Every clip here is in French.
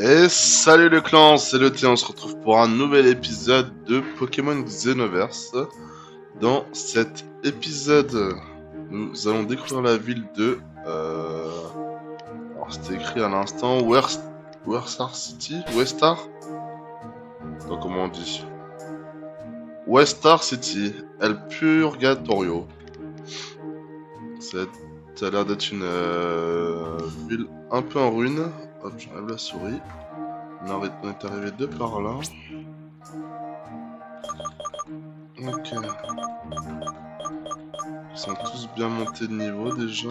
Et salut le clan, c'est le T, on se retrouve pour un nouvel épisode de Pokémon Xenoverse. Dans cet épisode, nous allons découvrir la ville de... Alors c'était écrit à l'instant, Werstar City? Westar? Donc comment on dit? Westar City, El Purgatorio. Ça a l'air d'être une ville un peu en ruine. Hop, j'enlève la souris. On est arrivé de par là. Ok. Ils sont tous bien montés de niveau déjà.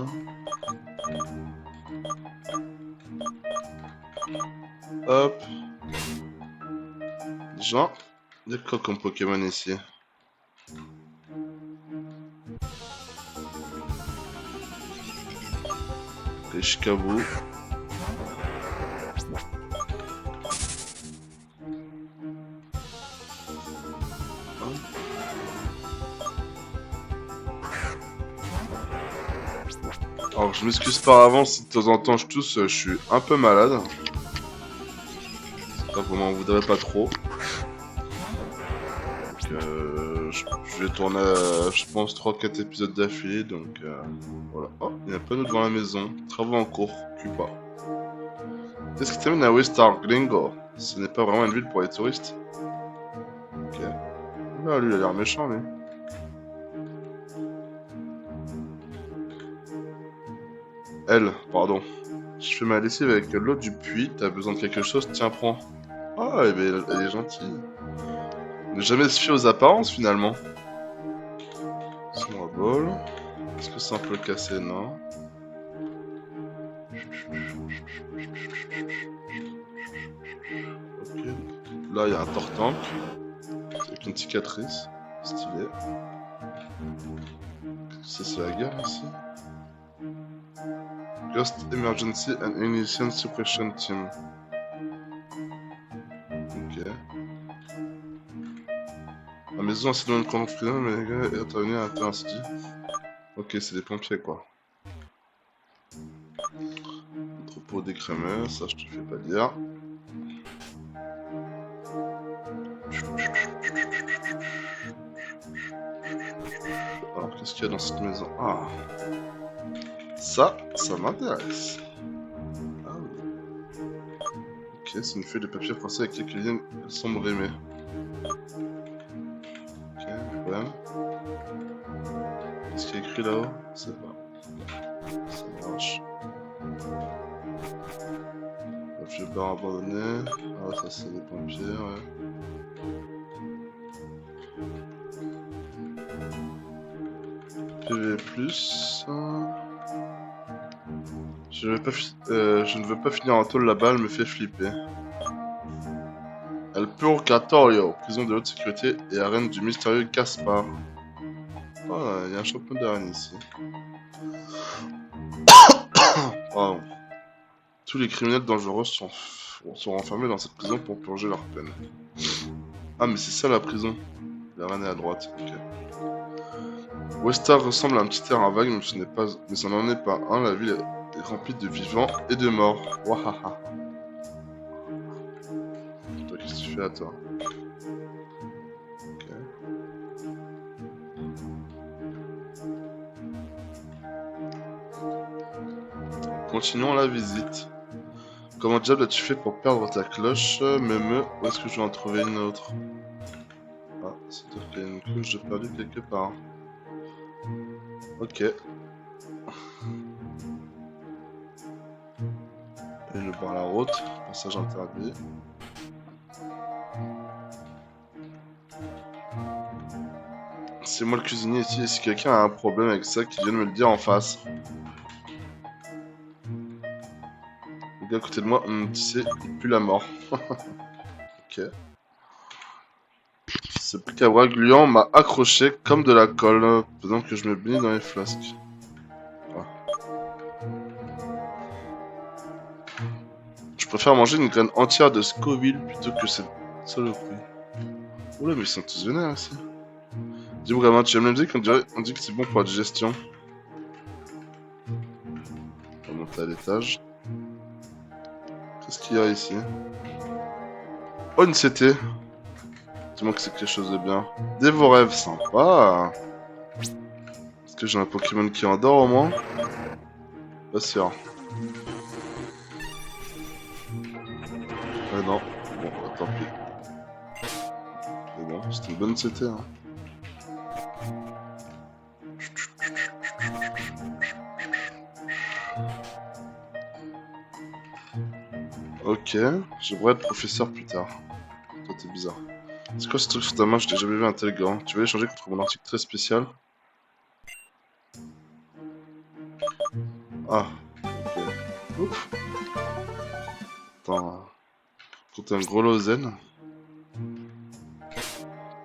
Hop. Genre, il y a quoi comme Pokémon ici? Rishkabu. Alors je m'excuse par avance si de temps en temps je tousse, je suis un peu malade. J'espère que vous m'en voudrez pas trop. Donc, je vais tourner, je pense, 3-4 épisodes d'affilée, donc voilà. Oh, il y a un panneau devant la maison. Travaux en cours, Cuba. Qu'est-ce qui t'amène à Westar Gringo? Ce n'est pas vraiment une ville pour les touristes. Ok. Là, lui, il a l'air méchant, lui. Elle, pardon. Je fais ma lessive avec l'eau du puits, t'as besoin de quelque chose, tiens, prends. Ah, elle est gentille. Ne jamais se fier aux apparences, finalement. Snowball. Est-ce que ça on peut le casser? Non. Ok. Là, il y a un Tortank. Avec une cicatrice. Stylé. C'est la guerre, ici? Ghost Emergency and Ignition Suppression Team. Ok. La maison a assez loin de construire, mais les gars est intervenu à un incendie. Ok, c'est des pompiers, quoi. Entrepôt d'écrémeux, ça je te fais pas dire. Alors, qu'est-ce qu'il y a dans cette maison? Ah! Ça m'intéresse. Ah oui. Ok, c'est une feuille de papier français avec quelques lignes sombres rimées. Ok, problème. Qu'est-ce qu'il y a écrit là-haut? C'est pas. Ça marche. Le vieux bar abandonné. Ah, ça c'est des pompiers, ouais. PV+. Je ne veux pas finir en tôle, la balle me fait flipper. El Purgatorio, prison de haute sécurité et arène du mystérieux Caspar. Ah, il y a un champion d'arène ici. Wow. Tous les criminels dangereux sont enfermés dans cette prison pour purger leur peine. Ah, mais c'est ça la prison. L'arène est à droite, ok. Westar ressemble à un petit terrain vague, mais ça n'en est pas un. La ville est remplie de vivants et de morts. Wahaha. Toi, qu'est-ce que tu fais à toi? Ok. Continuons la visite. Comment diable as-tu fait pour perdre ta cloche? Mémé, où est-ce que je vais en trouver une autre? Ah, c'est-à-dire qu'il y a une cloche de perdu quelque part. Ok. Et le bar à la route, passage interdit. C'est moi le cuisinier ici, et si quelqu'un a un problème avec ça, qu'il vienne me le dire en face. Le gars à côté de moi, tu sais, il pue la mort. Ok. Ce bric-à-brac gluant m'a accroché comme de la colle, pendant que je me baignais dans les flasques. Ah. Je préfère manger une graine entière de Scoville plutôt que cette saloperie. Oula, mais ils sont tous vénères ici. Dis-moi, gamin, tu aimes la musique? On dit que c'est bon pour la digestion. On va monter à l'étage. Qu'est-ce qu'il y a ici? Oh, une CT. Dis-moi que c'est quelque chose de bien. Des vos rêves, sympa. Est-ce que j'ai un Pokémon qui endort au moins? Pas sûr. Ouais, non. Bon, bah, tant pis. Mais bon, c'était une bonne CT. Hein. Ok, j'aimerais être professeur plus tard. Toi, t'es bizarre. C'est quoi ce truc sur ta main? Je t'ai jamais vu un tel gant. Tu veux échanger contre mon article très spécial? Ah, ok. Ouf. Attends. Contre un gros Lausanne.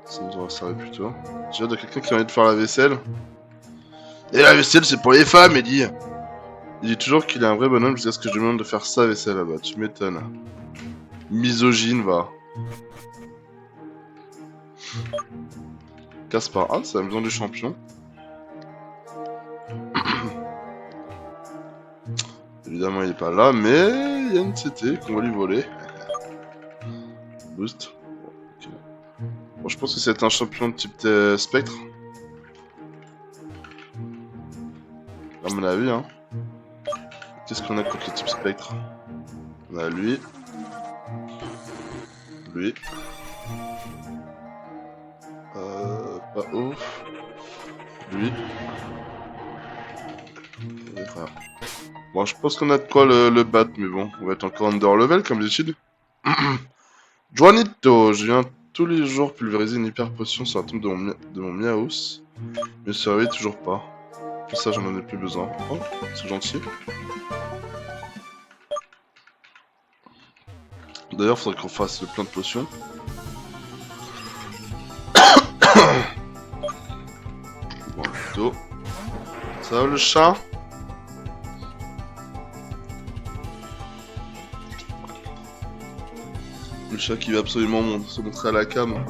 Ça nous aurait servi plutôt. J'ai hâte de quelqu'un qui a envie de faire la vaisselle. Et la vaisselle, c'est pour les femmes, il dit. Il dit toujours qu'il est un vrai bonhomme jusqu'à ce que je lui demande de faire sa vaisselle là-bas. Tu m'étonnes. Misogyne, va. Caspar. Ah, c'est la maison du champion. Évidemment, il est pas là, mais il y a une CT qu'on va lui voler. Boost. Bon, ok. Bon, je pense que c'est un champion de type spectre. À mon avis, hein. Qu'est-ce qu'on a contre le type spectre? On a lui. Lui. Pas ouf. Lui. Et frère. Bon, je pense qu'on a de quoi le battre, mais bon, on va être encore under level comme d'habitude. Juanito, je viens tous les jours pulvériser une hyper potion sur la tombe de mon Miaus. Mais ça réveille toujours pas. Pour ça, j'en ai plus besoin. Oh, c'est gentil. D'ailleurs, faudrait qu'on fasse le plein de potions. Bon, plutôt. Ça va le chat? Le chat qui va absolument se montrer à la cam.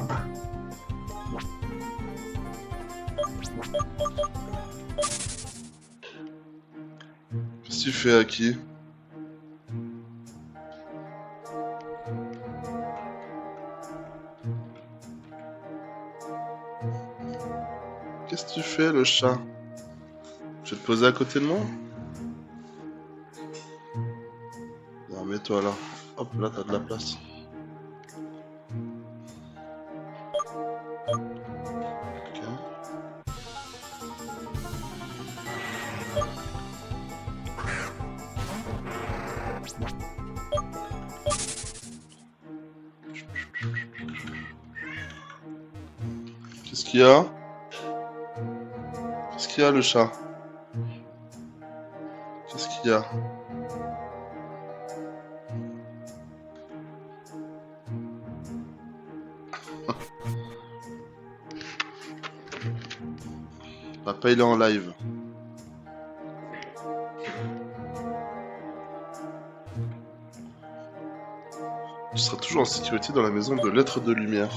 Qu'est-ce que tu fais, Aki? Qu'est-ce que tu fais, le chat? Je vais te poser à côté de moi? Non, mets-toi là. Hop, là, t'as de la place. Ok. Qu'est-ce qu'il y a? Qu'est-ce qu'il y a, le chat? Qu'est-ce qu'il y a? Papa, il est en live. Tu seras toujours en sécurité dans la maison de l'être de lumière.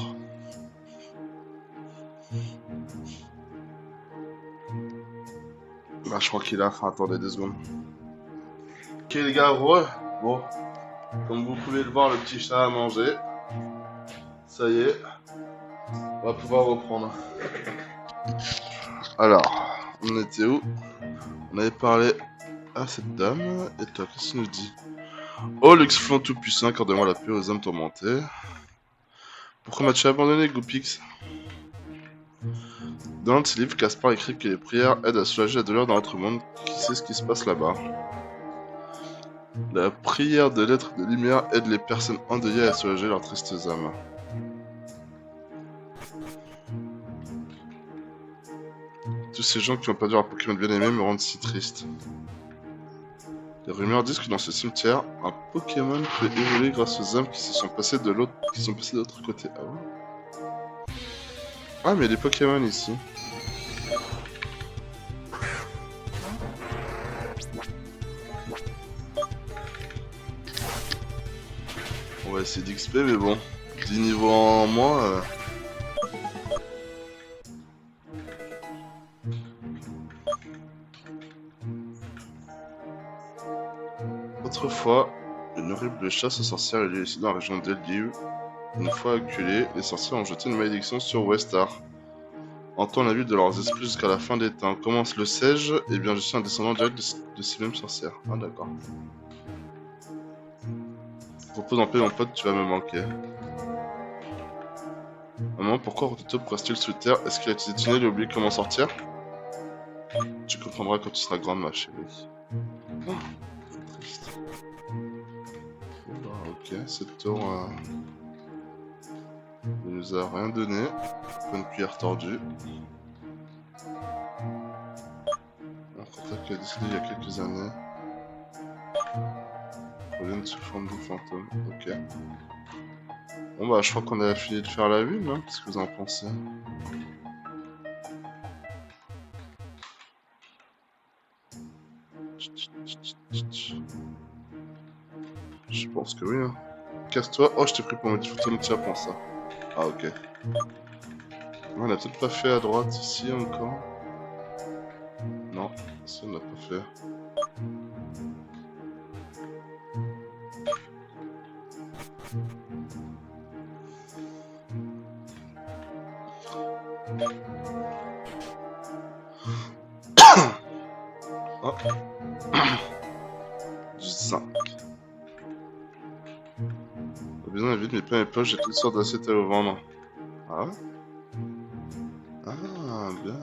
Bah, je crois qu'il a. Attendez 2 secondes. Ok, les gars, bon. Comme vous pouvez le voir, le petit chat a mangé. Ça y est. On va pouvoir reprendre. Alors, on était où? On avait parlé à cette dame. Et toi, qu'est-ce qu'il nous dit? Oh, l'exflant tout puissant, accorde-moi la paix aux âmes tourmentées. Pourquoi m'as-tu abandonné, Goopix? Dans ce livre, Caspar écrit que les prières aident à soulager la douleur dans notre monde. Qui sait ce qui se passe là-bas? La prière de l'être de lumière aide les personnes endeuillées à soulager leurs tristes âmes. Tous ces gens qui ont perdu leur Pokémon bien aimé me rendent si triste. Les rumeurs disent que dans ce cimetière, un Pokémon peut évoluer grâce aux âmes qui sont passées de l'autre côté. Ah ouais? Ah, mais il y a des Pokémon ici. On va essayer d'XP, mais bon, 10 niveaux en moins. Autrefois, une Une horrible chasse aux sorcières est lieu ici dans la région d'Eldiu. Une fois acculés, les sorcières ont jeté une malédiction sur Westar. Entend la vie de leurs esprits jusqu'à la fin des temps. Commence le siège, et bien je suis un descendant direct de ces mêmes sorcières. Ah d'accord. Repose en paix mon pote, tu vas me manquer. Maman, pourquoi Rototop reste-t-il sous terre? Est-ce qu'il a utilisé le tunnel et oublié comment sortir? Tu comprendras quand tu seras grande, ma chérie. Oh, c'est triste. Oula, ok, cette tour ne nous a rien donné. Pas une cuillère tordue. Un contact qui a décédé il y a quelques années. Problème sous forme de fantôme. Ok. Bon bah je crois qu'on a fini de faire la ville, hein. Qu'est-ce que vous en pensez? Je pense que oui. Hein. Casse-toi. Oh, je t'ai pris pour mettre des photos de tir pour ça. Ah, ok. On a peut-être pas fait à droite ici encore. Non, ça on n'a pas fait. Oh. Du 5. J'ai besoin de vide, mais pas mes poches, j'ai toutes sortes d'assiettes à vous vendre. Ah ouais? Ah, bien.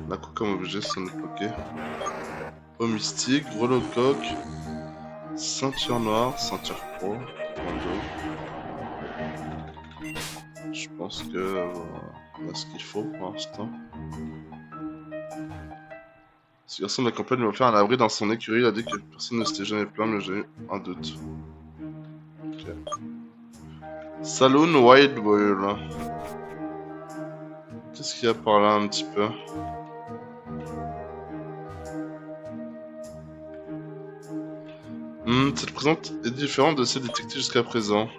Là, quoi comme objet, c'est une poké. Eau mystique, grelot coq, ceinture noire, ceinture pro, bandeau. Je pense que on a ce qu'il faut pour l'instant. Ce garçon de la campagne m'a offert un abri dans son écurie, il a dit que personne ne s'était jamais plaint, mais j'ai eu un doute. Ok. Saloon Wild Boil. Qu'est-ce qu'il y a par là un petit peu? Cette présente est différente de celle détectée jusqu'à présent.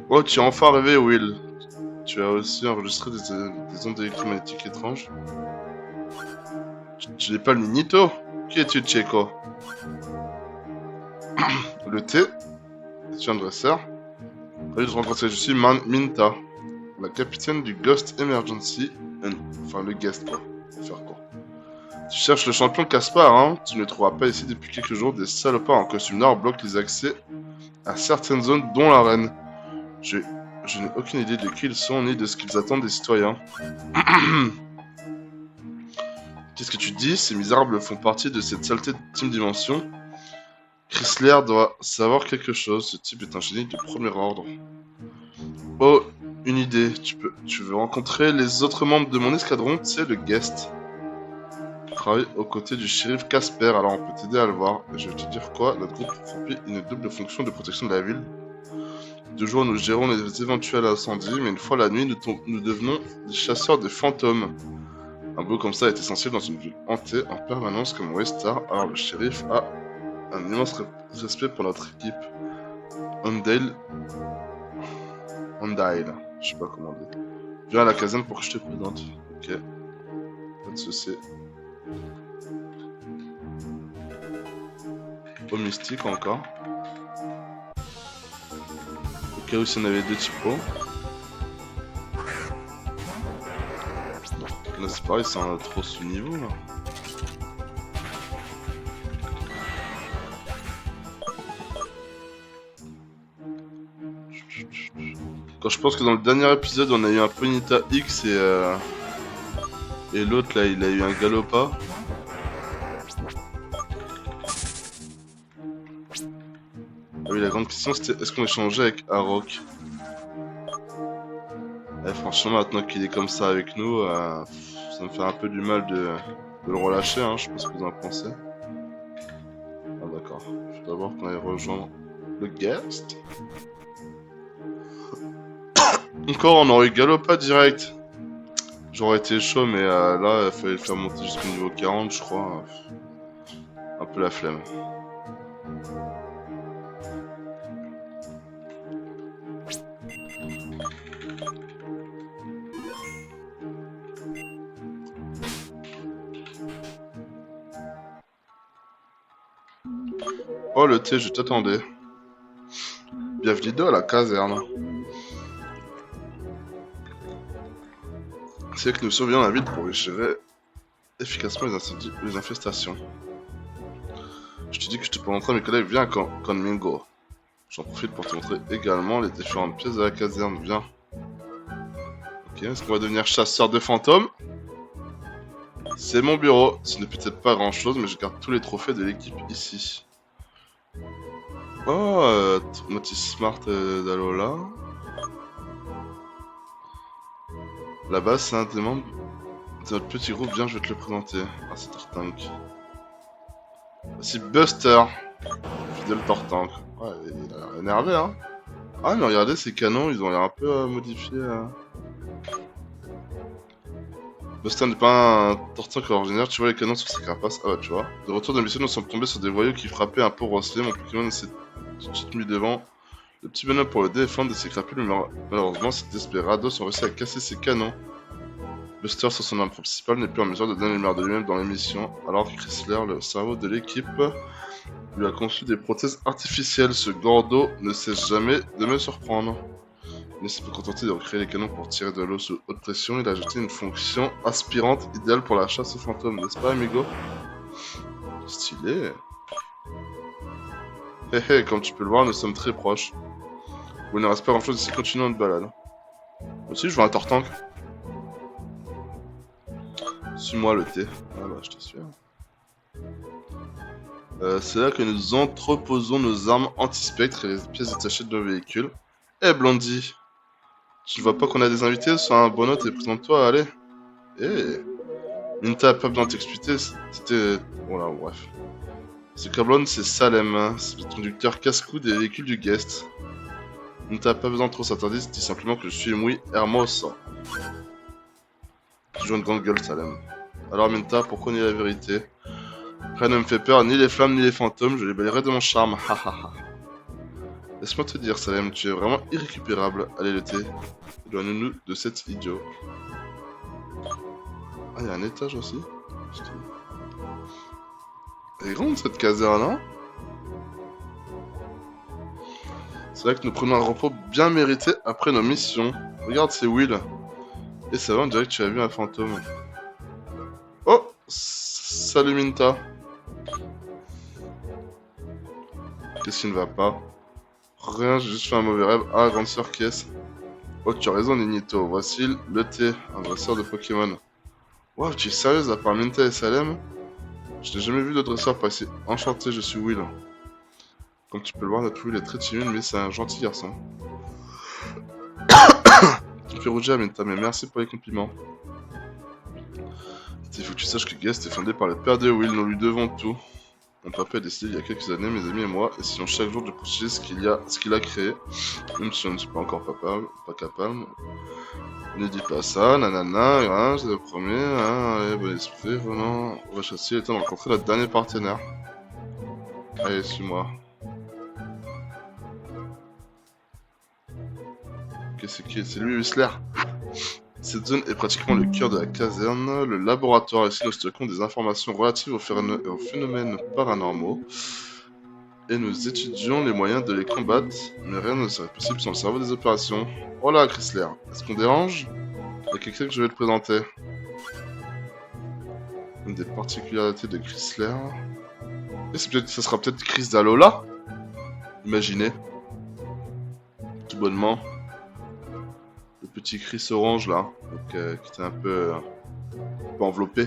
Oh, tu es enfin arrivé, Will. Tu as aussi enregistré des ondes électromagnétiques étranges. Tu n'es pas le Nito? Qui es-tu, Tcheko? Le thé? Es-tu un dresseur? Ravi de te rencontrer, je suis Minta, la capitaine du Ghost Emergency. Enfin, le guest, quoi. Pour faire court. Tu cherches le champion Caspar, hein? Tu ne le trouveras pas ici depuis quelques jours. Des salopards en costume noir bloquent les accès à certaines zones, dont l'arène. Je n'ai aucune idée de qui ils sont, ni de ce qu'ils attendent des citoyens. Qu'est-ce que tu dis? Ces misérables font partie de cette saleté de Team Dimension. Chrysler doit savoir quelque chose. Ce type est un génie de premier ordre. Oh, une idée. Tu veux rencontrer les autres membres de mon escadron? Tu sais, le guest. Je travaille aux côtés du shérif Casper, alors on peut t'aider à le voir. Et je vais te dire quoi? Notre groupe remplit une double fonction de protection de la ville. De jour, nous gérons les éventuels incendies, mais une fois la nuit, nous devenons des chasseurs de fantômes. Un boulot comme ça est essentiel dans une ville hantée en permanence comme Westar, alors le shérif a un immense respect pour notre équipe. Ondale. Je sais pas comment on dit. Viens à la caserne pour que je te présente. Ok. Pas de soucis. Au mystique encore. Au cas où si on avait deux typos. Là c'est pareil, c'est un trop sous-niveau là. Quand je pense que dans le dernier épisode on a eu un Ponyta X et l'autre là il a eu un Galopa. Ah oui, la grande question c'était est-ce qu'on échangeait avec Arok? Franchement maintenant qu'il est comme ça avec nous, ça me fait un peu du mal de le relâcher, hein, je sais pas ce que vous en pensez. Ah d'accord, il faut d'abord qu'on aille rejoindre le guest. Encore on aurait eu Galopa direct. J'aurais été chaud mais là il fallait le faire monter jusqu'au niveau 40 je crois. Un peu la flemme. Oh, le thé, je t'attendais. Bienvenue à la caserne. C'est que nous surveillons la ville pour gérer efficacement les incendies ou les infestations. Je te dis que je te présenterai mes collègues. Viens, Conmingo. J'en profite pour te montrer également les différentes pièces de la caserne. Viens. Ok, est-ce qu'on va devenir chasseur de fantômes? C'est mon bureau. Ce n'est peut-être pas grand-chose, mais je garde tous les trophées de l'équipe ici. Oh, Motis Smart d'Alola. Là-bas, c'est un des membres de notre petit groupe. Viens, je vais te le présenter. Ah, c'est Tortank. Voici Buster. Fidèle Tortank. Ouais, il a l'air énervé, hein. Ah, mais regardez, ces canons, ils ont l'air un peu modifiés. Buster n'est pas un Tortank ordinaire. Tu vois les canons sur sa carapace. Ah, bah, tu vois. De retour de mission, nous sommes tombés sur des voyous qui frappaient un pauvre Rosley. Mon Pokémon s'est tout de suite mis devant le petit bonhomme pour le défendre de ses crapules. Malheureusement, ces desperados ont réussi à casser ses canons. Buster, sur son arme principale, n'est plus en mesure de donner le meilleur de lui-même dans l'émission, alors que Chrysler, le cerveau de l'équipe, lui a conçu des prothèses artificielles. Ce Gordo ne cesse jamais de me surprendre. Il ne s'est pas contenté de recréer les canons pour tirer de l'eau sous haute pression, il a ajouté une fonction aspirante idéale pour la chasse aux fantômes, n'est-ce pas, amigo? Stylé. Hé hé, comme tu peux le voir, nous sommes très proches. Bon, il ne reste pas grand chose ici, continuons notre balade. Moi aussi, je vois un Tortank. Suis-moi le thé. Ah bah, je te suis. C'est là que nous entreposons nos armes anti-spectre et les pièces détachées de nos véhicules. Eh Blondie, tu vois pas qu'on a des invités? Sois un bon hôte et présente-toi, allez. Eh, Minta a pas besoin de t'expliquer, c'était... Voilà, bref. Ce Cablon, c'est Salem, hein. C'est le conducteur casse-cou des véhicules du guest. Minta a pas besoin de trop s'attarder, dis simplement que je suis muy hermoso. Tu joues une grande gueule, Salem. Alors Minta, pourquoi nier la vérité? Rien ne me fait peur, ni les flammes ni les fantômes, je les balayerai de mon charme, hahaha. Laisse-moi te dire, Salem, tu es vraiment irrécupérable. Allez, le thé. Éloignons-nous de cet idiot. Ah, il y a un étage aussi. Elle est grande cette caserne, hein? C'est vrai que nous prenons un repos bien mérité après nos missions. Regarde, c'est Will. Et ça va, on dirait que tu as vu un fantôme. Oh! Salut Minta. Qu'est-ce qui ne va pas? Rien, j'ai juste fait un mauvais rêve. Ah, grande sœur, qui est-ce? Oh, tu as raison, Nignito. Voici le thé, un dresseur de Pokémon. Wow, tu es sérieuse à part Minta et Salem? Je n'ai jamais vu de dresseur passer. Enchanté, je suis Will. Comme tu peux le voir, notre Will est très timide, mais c'est un gentil garçon. Tu me fais rougir, Minta, mais merci pour les compliments. Il faut que tu saches que Guest est fondé par le père de Will, nous lui devons tout. Mon papa a décidé il y a quelques années, mes amis et moi, essayons chaque jour de protéger ce qu'il a créé, même si on ne suis pas encore pas capable. Ne dis pas ça, nanana, hein, je te promets, hein, allez, bon esprit, vraiment. On va chasser, il est temps de rencontrer notre dernier partenaire. Allez, suis-moi. Ok, c'est qui? C'est lui, Whistler. Cette zone est pratiquement le cœur de la caserne, le laboratoire. Ici, nous stockons des informations relatives aux phénomènes paranormaux. Et nous étudions les moyens de les combattre, mais rien ne serait possible sans le cerveau des opérations. Oh là, Chrysler, est-ce qu'on dérange? Il y a quelqu'un que je vais te présenter. Une des particularités de Chrysler. Et ça sera peut-être Chris d'Alola? Imaginez. Tout bonnement. Le petit Chris orange là, donc, qui était un peu enveloppé.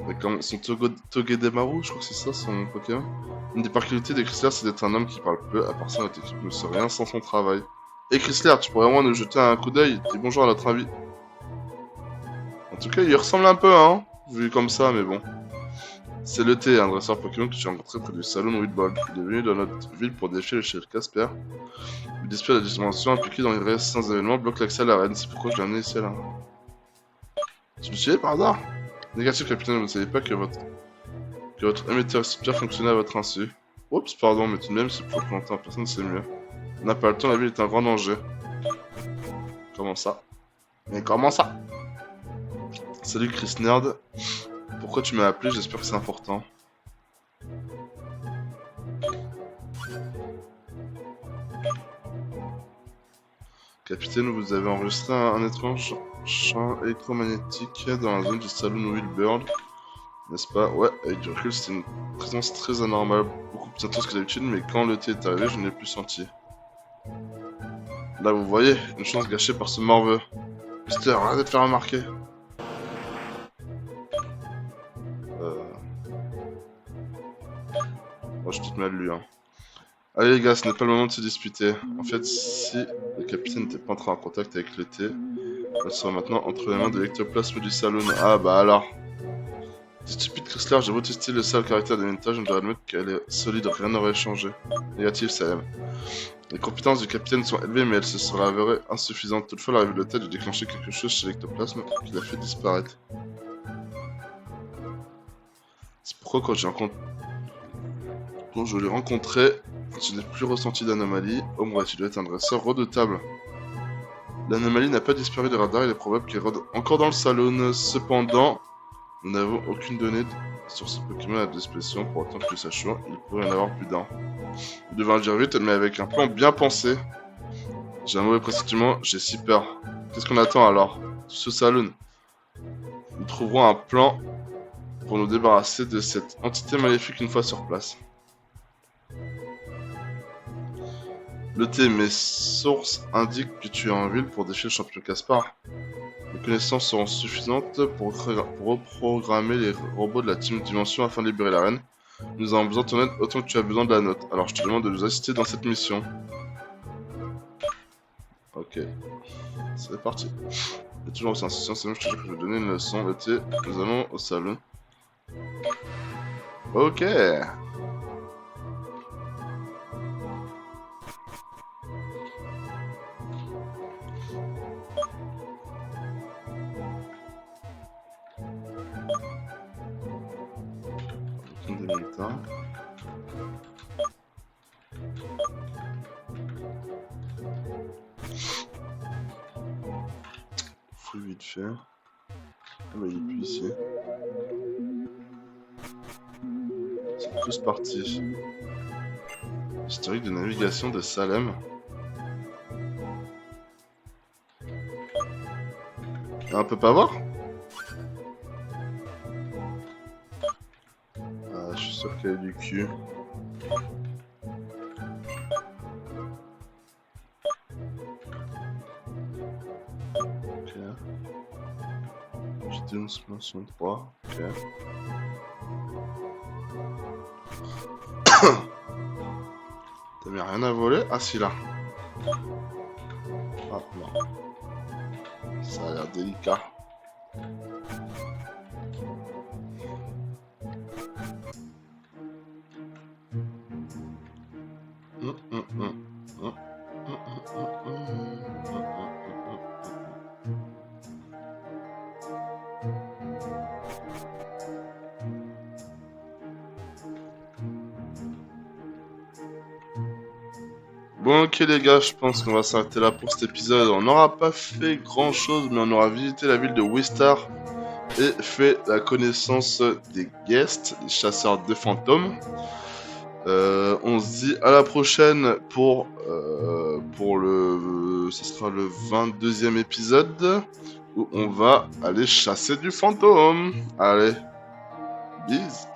Avec son Togedemaru, je crois que c'est ça son Pokémon. Une des particularités de Chrysler, c'est d'être un homme qui parle peu, à part ça notre équipe ne serait rien sans son travail. Et Chrysler, tu pourrais vraiment nous jeter un coup d'œil, dis bonjour à notre avis. En tout cas, il ressemble un peu, hein, vu comme ça, mais bon. C'est le thé, un dresseur Pokémon que tu as rencontré près du salon Weedball. Il est venu dans notre ville pour défier le chef Casper. Il dispute la dimension impliquée dans les récents événements, bloque l'accès à l'arène. C'est pourquoi je l'ai amené ici là. Tu me suivais par hasard? Négatif, capitaine, vous ne savez pas que votre émetteur super fonctionnait à votre insu. Oups, pardon, mais tout de même, c'est pour planter en personne, c'est mieux. On n'a pas le temps, la ville est un grand danger. Comment ça? Mais comment ça? Salut Chris Nerd. Pourquoi tu m'as appelé? J'espère que c'est important. Capitaine, vous avez enregistré un étrange champ électromagnétique dans la zone du Saloon Wheelbird. N'est-ce pas? Ouais, avec du recul, c'était une présence très anormale, beaucoup plus intense que d'habitude, mais quand le thé est arrivé, je ne l'ai plus senti. Là, vous voyez, une chance gâchée par ce morveux. Mister, arrête de te faire remarquer. Oh, je suis peut-être mal lu, hein. Allez les gars, ce n'est pas le moment de se disputer. En fait, si le capitaine n'était pas entré en contact avec le thé, elle serait maintenant entre les mains de l'ectoplasme du Saloon. Ah bah alors. Stupide Chrysler, j'ai beau tester le sale caractère de Minta, je dois admettre qu'elle est solide, rien n'aurait changé. Négatif, Salem. Les compétences du capitaine sont élevées, mais elles se seraient avérées insuffisantes. Toutefois, l'arrivée de tête a déclenché quelque chose chez l'ectoplasme qui l'a fait disparaître. C'est pourquoi quand je l'ai rencontré, je n'ai plus ressenti d'anomalie. Oh moi, tu dois être un dresseur redoutable. L'anomalie n'a pas disparu de radar, il est probable qu'elle rôde encore dans le salon. Cependant, nous n'avons aucune donnée sur ce Pokémon à disposition. Pour autant que nous sachions, il pourrait y en avoir plus d'un. Vous devez le dire vite, mais avec un plan bien pensé. J'ai un mauvais pressentiment, j'ai si peur. Qu'est-ce qu'on attend alors? Ce saloon. Nous trouverons un plan pour nous débarrasser de cette entité maléfique une fois sur place. Le thé, mes sources indiquent que tu es en ville pour défier le champion Caspar. Mes connaissances seront suffisantes pour reprogrammer les robots de la Team Dimension afin de libérer la reine. Nous avons besoin de ton aide autant que tu as besoin de la nôtre. Alors je te demande de nous assister dans cette mission. Ok. C'est parti. Et toujours aussi insistant, c'est moi je te jure que je vais donner une leçon. Le thé, nous allons au salon. Ok. Faut vite faire. Ah bah il est plus ici. C'est tous partis. Historique de navigation de Salem. On peut pas voir? Ah, je suis sûr qu'il y a du cul. Ok. J-Dunes mention 3. Ok. T'as mis rien à voler? Ah si là. Ah non. Ça a l'air délicat. Bon ok les gars, je pense qu'on va s'arrêter là pour cet épisode. On n'aura pas fait grand chose, mais on aura visité la ville de Wistar et fait la connaissance des guests, les chasseurs de fantômes. On se dit à la prochaine pour ce sera le 22e épisode où on va aller chasser du fantôme. Allez, bis.